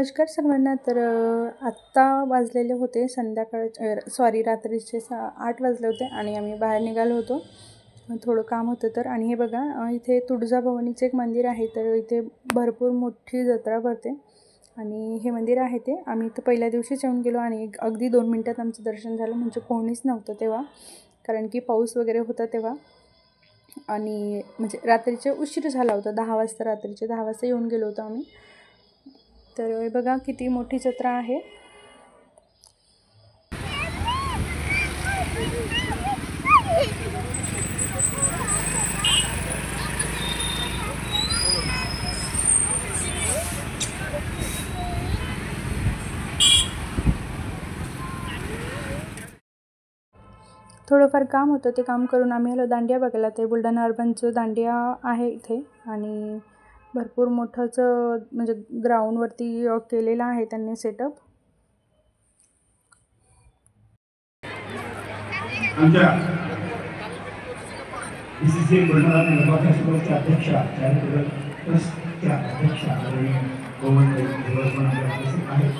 नमस्कार सर्वांना. तर आत्ता वाजलेले होते रात्रीचे 8 वाजले होते आणि आम्ही बाहेर निघालो होतो. थोडं काम होतं तर. आणि हे बघा, इथे तुळजाभवानीचं एक मंदिर आहे. तर इथे भरपूर मोठी जत्रा भरते आणि हे मंदिर आहे ते आम्ही इथं पहिल्या दिवशीच येऊन गेलो आणि अगदी 2 मिनटात आमचं दर्शन झालं. म्हणजे कोणीच नव्हतं तेव्हा, कारण की पाऊस वगैरे होता तेव्हा. आणि म्हणजे रात्रीचे उशीर झाला होता, 10 वाजता, रात्रीचे 10 वाजता येऊन गेलो होतो आम्ही. तर बघा किती मोठी जत्रा आहे. थोडंफार काम होतं, ते काम करून आम्ही आलो दांडिया बघायला. ते बुलढाणा अर्बनचं दांडिया आहे इथे आणि भरपूर मोठंच म्हणजे ग्राउंडवरती केलेलं आहे त्यांनी सेटअप. आमच्या बीसीसीआय बुलढाणा नगरपालिका अध्यक्षा ट्रस्टच्या अध्यक्षा गोवंत दिवसभर उपस्थित आहेत.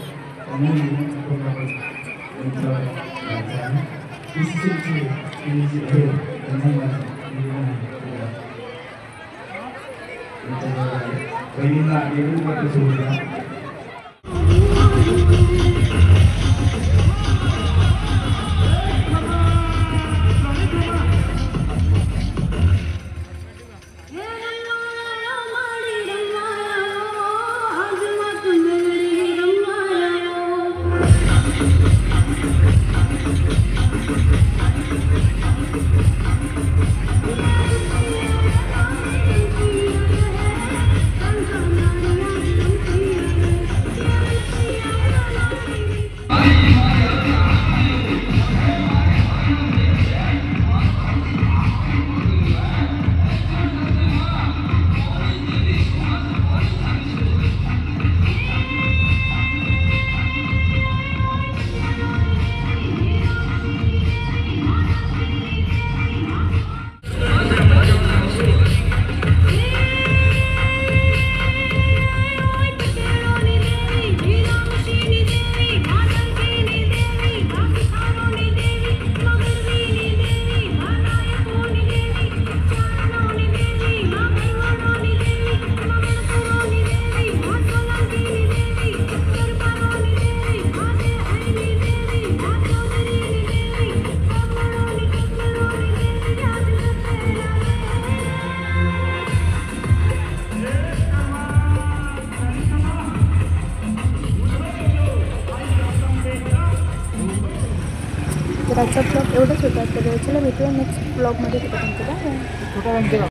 तर आजचा ब्लॉग एवढंच होता. तर चला भेटूया नेक्स्ट ब्लॉगमध्ये.